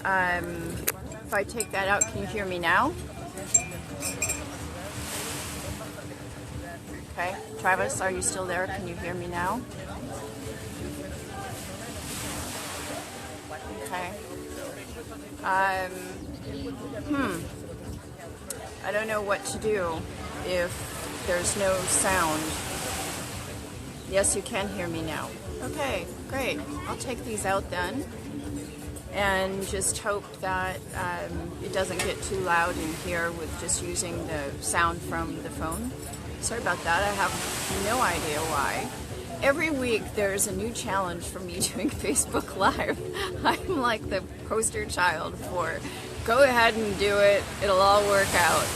If I take that out, can you hear me now? Okay, Travis, are you still there? Can you hear me now? Okay. I don't know what to do if there's no sound. Yes, you can hear me now. Okay, great. I'll take these out then, and just hope that it doesn't get too loud in here with just using the sound from the phone. Sorry about that. I have no idea why. Every week there's a new challenge for me doing Facebook Live. I'm like the poster child for go ahead and do it. It'll all work out.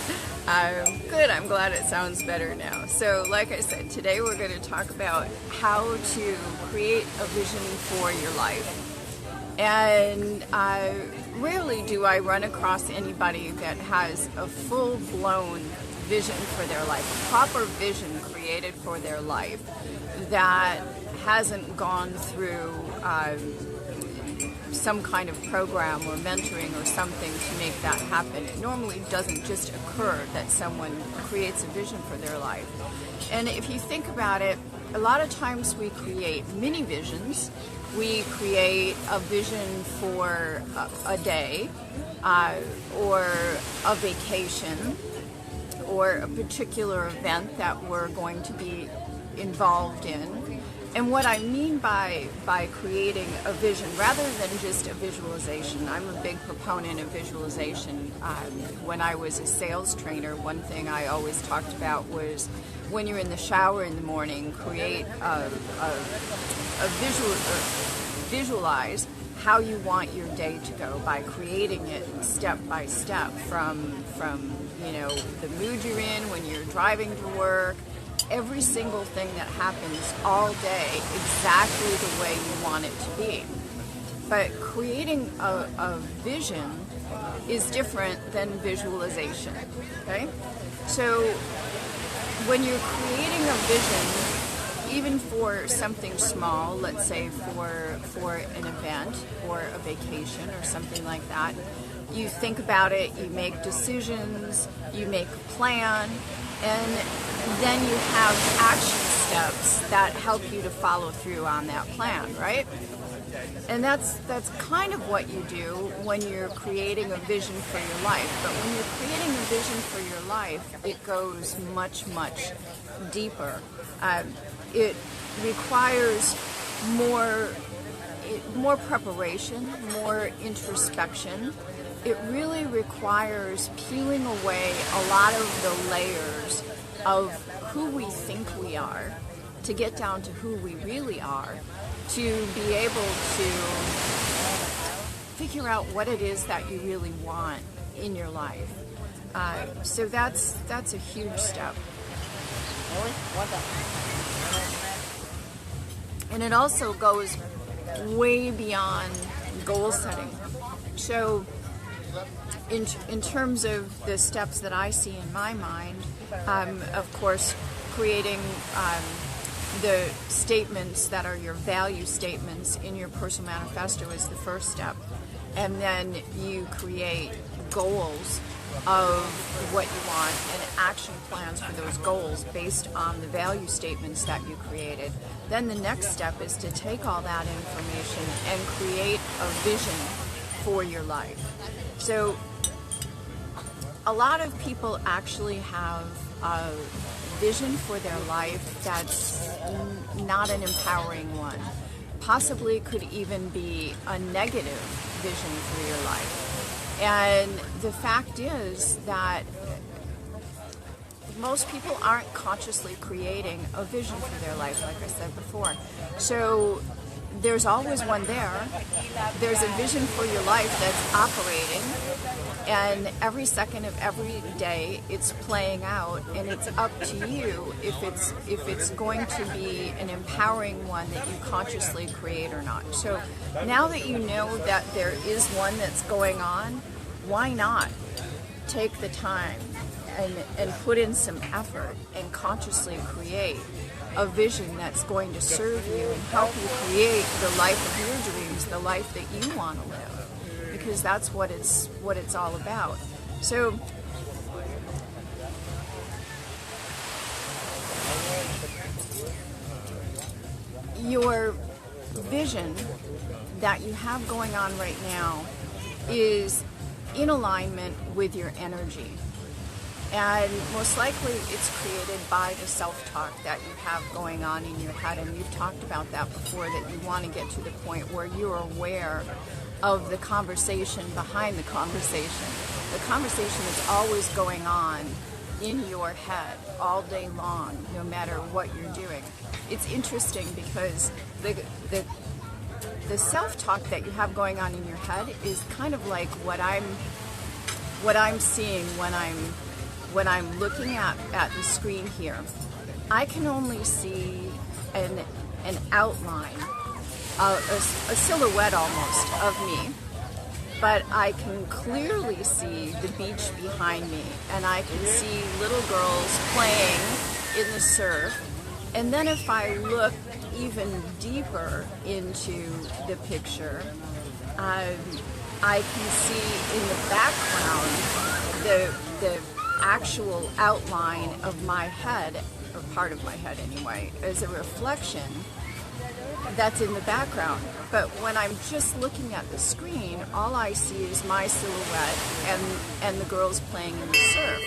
Good, I'm glad it sounds better now. So like I said, today we're going to talk about how to create a vision for your life. And rarely do I run across anybody that has a full-blown vision for their life, a proper vision created for their life that hasn't gone through some kind of program or mentoring or something to make that happen. It normally doesn't just occur that someone creates a vision for their life. And if you think about it, a lot of times we create mini visions. We create a vision for a day or a vacation or a particular event that we're going to be involved in. And what I mean by creating a vision, rather than just a visualization, I'm a big proponent of visualization. When I was a sales trainer, one thing I always talked about was when you're in the shower in the morning, create visualize how you want your day to go by creating it step by step from the mood you're in when you're driving to work. Every single thing that happens all day exactly the way you want it to be. But creating a vision is different than visualization, okay? So when you're creating a vision, even for something small, let's say for an event or a vacation or something like that, you think about it, you make decisions, you make a plan, and then you have action steps that help you to follow through on that plan, right? And that's kind of what you do when you're creating a vision for your life. But when you're creating a vision for your life, it goes much, much deeper. It requires more preparation, more introspection. It really requires peeling away a lot of the layers of who we think we are to get down to who we really are, to be able to figure out what it is that you really want in your life. So that's a huge step. And it also goes way beyond goal setting. So in terms of the steps that I see in my mind, of course, creating the statements that are your value statements in your personal manifesto is the first step. And then you create goals of what you want and action plans for those goals based on the value statements that you created. Then the next step is to take all that information and create a vision for your life. So a lot of people actually have a vision for their life that's not an empowering one. Possibly could even be a negative vision for your life. And the fact is that most people aren't consciously creating a vision for their life, like I said before. So there's always one there. There's a vision for your life that's operating, and every second of every day it's playing out, and it's up to you if it's going to be an empowering one that you consciously create or not. So now that you know that there is one that's going on, why not take the time and put in some effort and consciously create a vision that's going to serve you and help you create the life of your dreams, the life that you want to live. because that's what it's all about. So your vision that you have going on right now is in alignment with your energy. And most likely it's created by the self-talk that you have going on in your head. And you've talked about that before, that you want to get to the point where you're aware of the conversation behind the conversation. The conversation is always going on in your head all day long, no matter what you're doing. It's interesting because the self-talk that you have going on in your head is kind of like what I'm seeing when I'm looking at the screen here. I can only see an outline, a silhouette almost of me, but I can clearly see the beach behind me, and I can see little girls playing in the surf. And then if I look even deeper into the picture, I can see in the background the actual outline of my head, or part of my head anyway, as a reflection that's in the background. But when I'm just looking at the screen, all I see is my silhouette and the girls playing in the surf.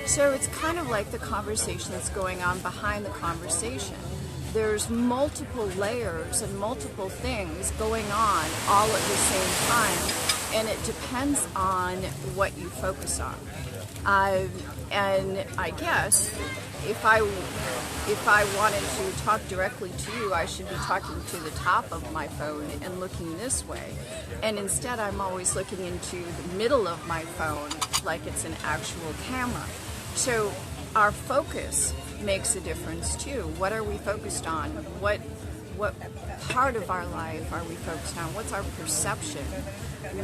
So it's kind of like the conversation that's going on behind the conversation. There's multiple layers and multiple things going on all at the same time, and it depends on what you focus on. And I guess if I wanted to talk directly to you, I should be talking to the top of my phone and looking this way. And instead, I'm always looking into the middle of my phone like it's an actual camera. So our focus makes a difference too. What are we focused on? What part of our life are we focused on? What's our perception?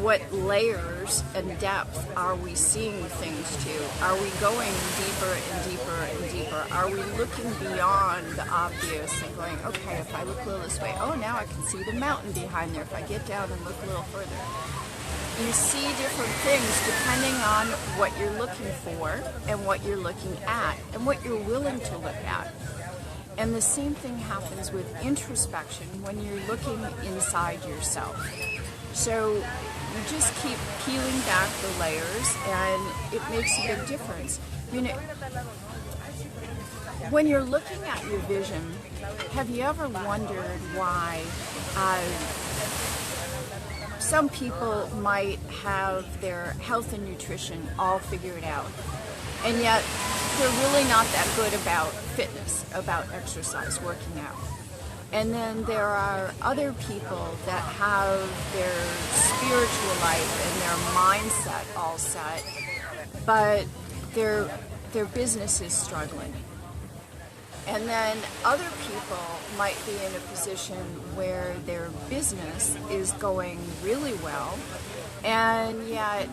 What layers and depth are we seeing things to? Are we going deeper and deeper and deeper? Are we looking beyond the obvious and going, okay, if I look a little this way, oh, now I can see the mountain behind there. If I get down and look a little further. You see different things depending on what you're looking for and what you're looking at and what you're willing to look at. And the same thing happens with introspection when you're looking inside yourself. So you just keep peeling back the layers, and it makes a big difference. You know, when you're looking at your vision, have you ever wondered why some people might have their health and nutrition all figured out, and yet they're really not that good about fitness, about exercise, working out? And then there are other people that have their spiritual life and their mindset all set, but their business is struggling. And then other people might be in a position where their business is going really well, and yet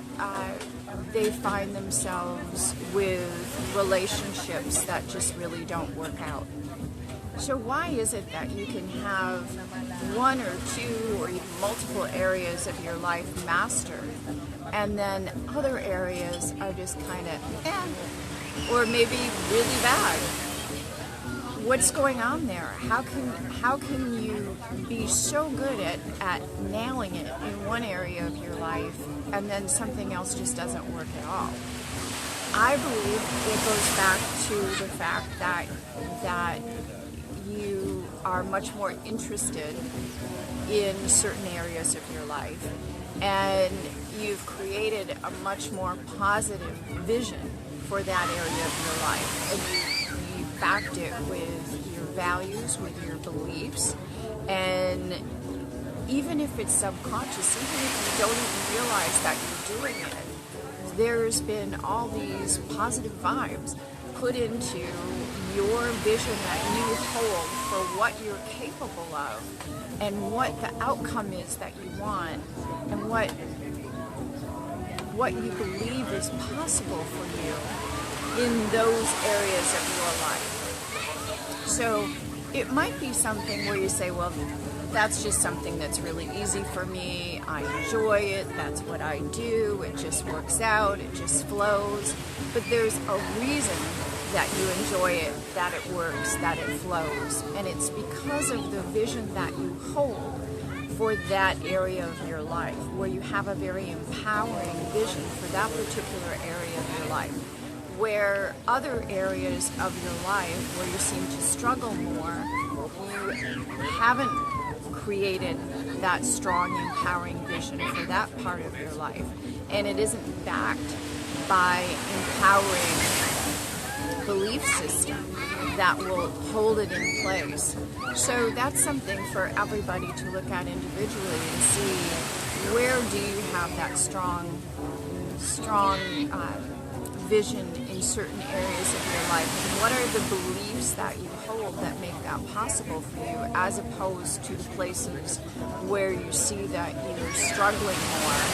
they find themselves with relationships that just really don't work out. So why is it that you can have one or two or even multiple areas of your life mastered, and then other areas are just kind of or maybe really bad? What's going on there? How can you be so good at nailing it in one area of your life, and then something else just doesn't work at all? I believe it goes back to the fact that you are much more interested in certain areas of your life, and you've created a much more positive vision for that area of your life, and you backed it with your values, with your beliefs, and even if it's subconscious, even if you don't even realize that you're doing it, there's been all these positive vibes put into your vision that you hold for what you're capable of, and what the outcome is that you want, and what you believe is possible for you in those areas of your life. So it might be something where you say, well, that's just something that's really easy for me. I enjoy it. That's what I do. It just works out. It just flows. But there's a reason that you enjoy it, that it works, that it flows. And it's because of the vision that you hold for that area of your life, where you have a very empowering vision for that particular area of your life. Where other areas of your life where you seem to struggle more, you haven't created that strong, empowering vision for that part of your life. And it isn't backed by empowering belief system that will hold it in place. So that's something for everybody to look at individually and see, where do you have that strong vision in certain areas of your life, and what are the beliefs that you hold that make that possible for you, as opposed to the places where you see that you're struggling more.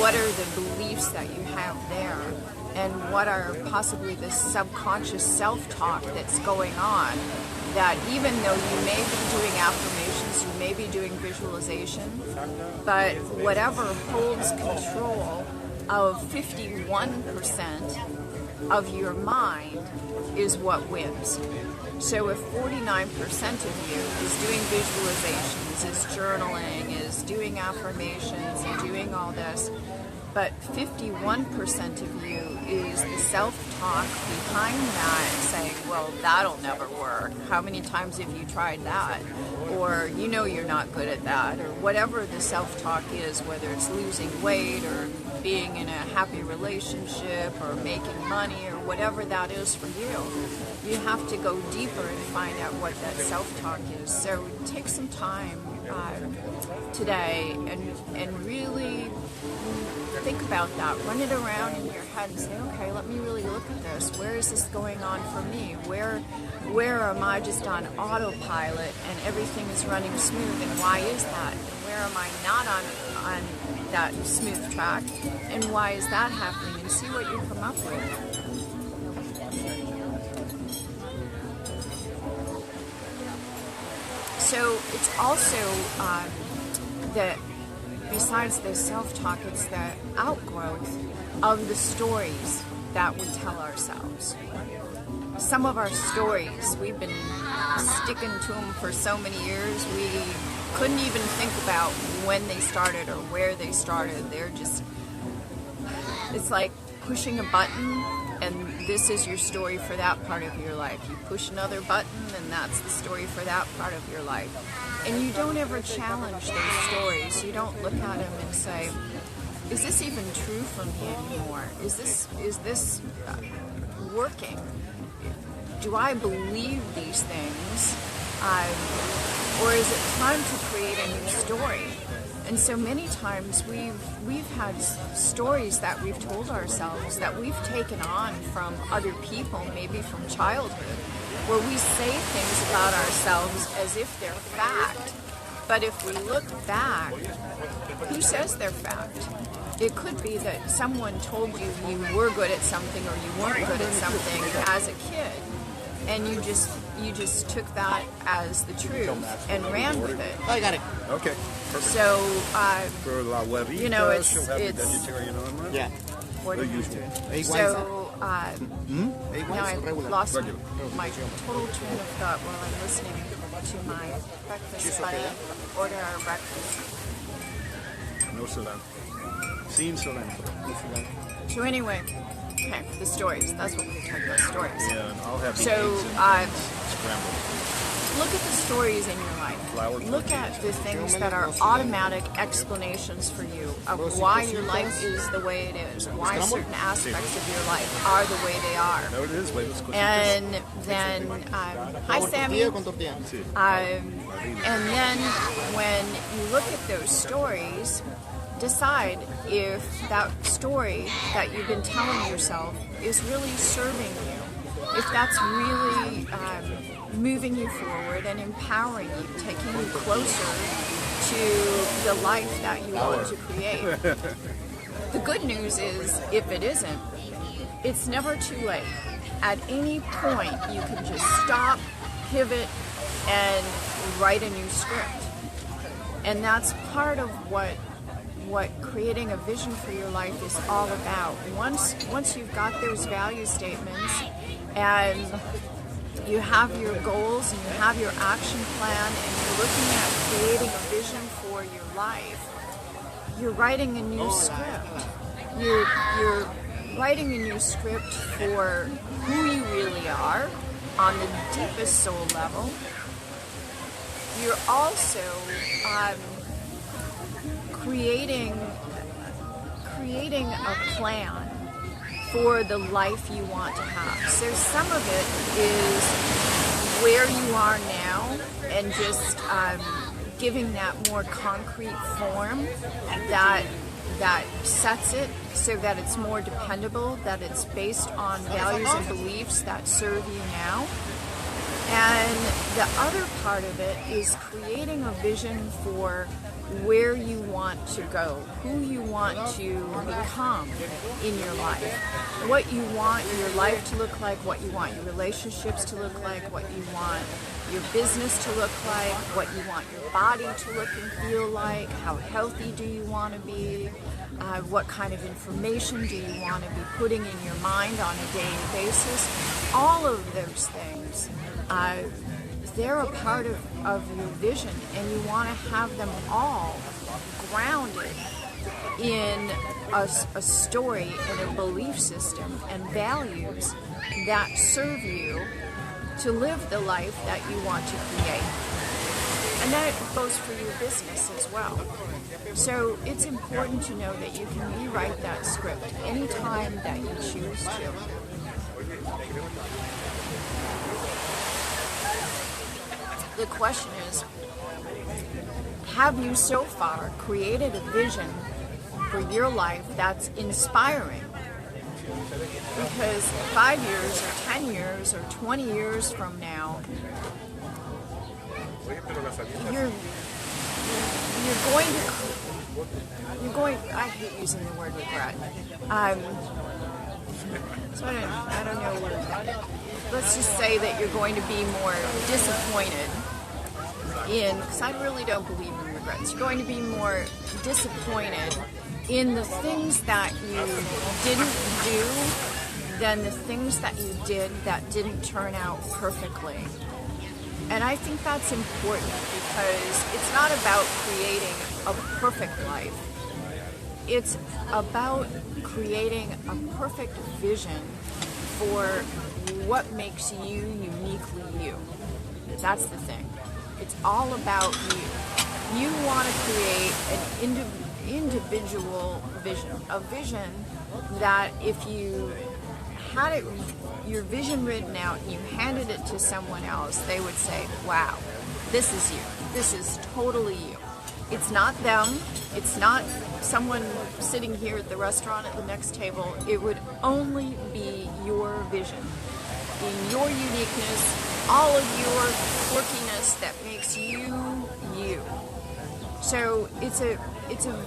What are the beliefs that you have there, and what are possibly the subconscious self-talk that's going on, that even though you may be doing affirmations, you may be doing visualization, but whatever holds control of 51% of your mind is what wins. So if 49% of you is doing visualizations, is journaling, is doing affirmations, and doing all this, but 51% of you is the self-talk behind that, saying, well, that'll never work. How many times have you tried that? Or, you know, you're not good at that. Or whatever the self-talk is, whether it's losing weight or being in a happy relationship or making money or whatever that is for you. You have to go deeper and find out what that self-talk is. So take some time today and really think about that. Run it around in your head and say, okay, let me really look at this. Where is this going on for me? Where am I just on autopilot and everything is running smooth, and why is that? And where am I not on that smooth track, and why is that happening? And see what you come up with. So it's also that besides the self-talk, it's the outgrowth of the stories that we tell ourselves. Some of our stories, we've been sticking to them for so many years, we couldn't even think about when they started or where they started. They're just, it's like pushing a button, and this is your story for that part of your life. You push another button, and that's the story for that part of your life. And you don't ever challenge those stories. You don't look at them and say, is this even true for me anymore? Is this working? Do I believe these things? Or is it time to create a new story? And so many times we've had stories that we've told ourselves that we've taken on from other people, maybe from childhood, where we say things about ourselves as if they're fact. But if we look back, who says they're fact? It could be that someone told you you were good at something or you weren't good at something as a kid, and you just took that as the truth and ran with it. I got it. Okay. Perfect. So, For La Huevita, you know, she'll have it's the vegetarian on it. Yeah. what The did you usual. do? Egg So, now I lost my total train of thought while I'm listening to my breakfast buddy order our breakfast. No cilantro. Sin cilantro. So anyway, okay, the stories. That's what we were talking about, stories. Yeah, and I'll have the So, eggs and scrambled. look at the stories in your life. Look at the things that are automatic explanations for you of why your life is the way it is, why certain aspects of your life are the way they are. No, it is. And then, hi Sammy. And then when you look at those stories, decide if that story that you've been telling yourself is really serving you, if that's really moving you forward and empowering you, taking you closer to the life that you want to create. The good news is, if it isn't, it's never too late. At any point, you can just stop, pivot, and write a new script. And that's part of what creating a vision for your life is all about. Once you've got those value statements and you have your goals and you have your action plan and you're looking at creating a vision for your life, you're writing a new script. You're writing a new script for who you really are on the deepest soul level. You're also creating a plan for the life you want to have. So some of it is where you are now and just giving that more concrete form that sets it so that it's more dependable, that it's based on values and beliefs that serve you now. And the other part of it is creating a vision for where you want to go, who you want to become in your life, what you want your life to look like, what you want your relationships to look like, what you want your business to look like, what you want your body to look and feel like, how healthy do you want to be, what kind of information do you want to be putting in your mind on a daily basis. All of those things, they're a part of your vision, and you want to have them all grounded in a story and a belief system and values that serve you to live the life that you want to create. And that goes for your business as well. So it's important to know that you can rewrite that script anytime that you choose to. The question is, have you so far created a vision for your life that's inspiring? Because 5 years or 10 years or 20 years from now, you're going, I hate using the word regret. So I don't know, let's just say that you're going to be more disappointed in, because I really don't believe in regrets, you're going to be more disappointed in the things that you didn't do than the things that you did that didn't turn out perfectly. And I think that's important because it's not about creating a perfect life. It's about creating a perfect vision for what makes you uniquely you. That's the thing. It's all about you. You want to create an individual vision, a vision that if you had it, your vision written out and you handed it to someone else, they would say, wow, this is you. This is totally you. It's not them. It's not someone sitting here at the restaurant at the next table. It would only be your vision in your uniqueness, all of your quirkiness that makes you you. So it's a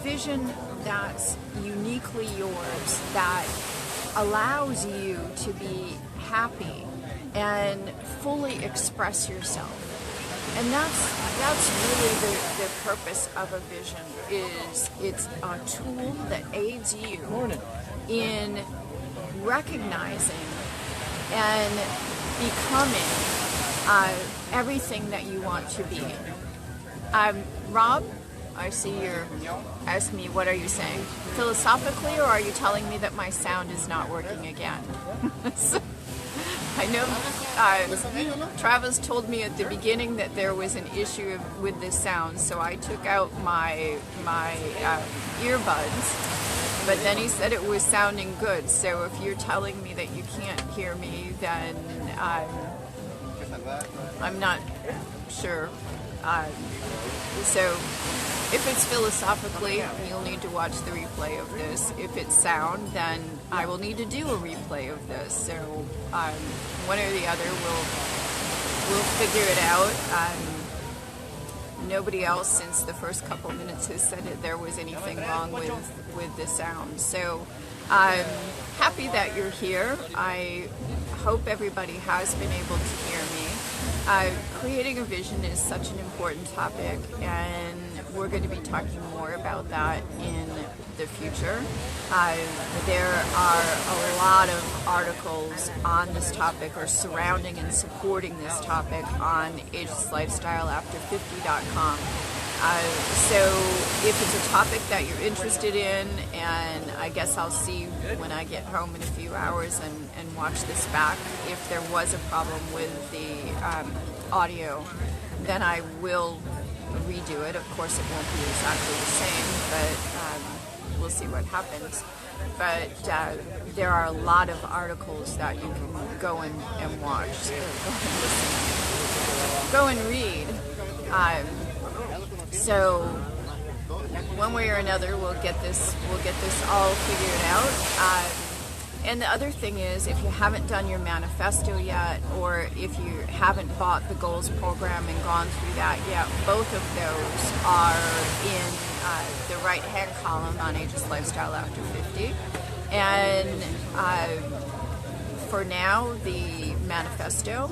vision that's uniquely yours, that allows you to be happy and fully express yourself. And that's really the purpose of a vision. Is it's a tool that aids you in recognizing and becoming everything that you want to be. Rob, I see you're asking me, what are you saying? Philosophically, or are you telling me that my sound is not working again? So, I know Travis told me at the beginning that there was an issue with the sound, so I took out my earbuds, but then he said it was sounding good. So if you're telling me that you can't hear me, then I'm not sure. So if it's philosophically, you'll need to watch the replay of this. If it's sound, then I will need to do a replay of this. So one or the other, we'll figure it out. Nobody else since the first couple minutes has said that there was anything wrong with the sound. So I'm happy that you're here. I hope everybody has been able to hear me. Creating a vision is such an important topic, and we're going to be talking more about that in the future. There are a lot of articles on this topic or surrounding and supporting this topic on agelesslifestyleafter50.com. So if it's a topic that you're interested in, and I guess I'll see when I get home in a few hours and watch this back, if there was a problem with the audio, then I will redo it. Of course, it won't be exactly the same, but we'll see what happens. But there are a lot of articles that you can go and watch, so go and read. So one way or another, we'll get this all figured out. And the other thing is, if you haven't done your manifesto yet, or if you haven't bought the goals program and gone through that yet, both of those are in the right-hand column on Ageless Lifestyle After 50. And for now, the manifesto,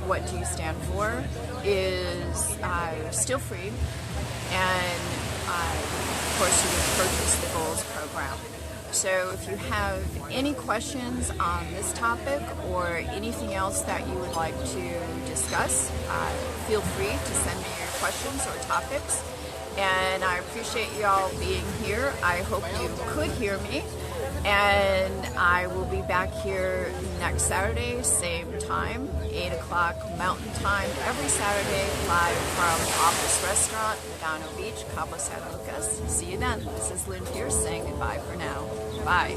what do you stand for, is still free. And of course, you can purchase the goals program. So if you have any questions on this topic or anything else that you would like to discuss, feel free to send me your questions or topics. And I appreciate you all being here. I hope you could hear me. And I will be back here next Saturday, same time, 8 o'clock Mountain Time, every Saturday, live from Office Restaurant, Medano Beach, Cabo San Lucas. See you then. This is Lynn Pierce saying goodbye for now. Bye.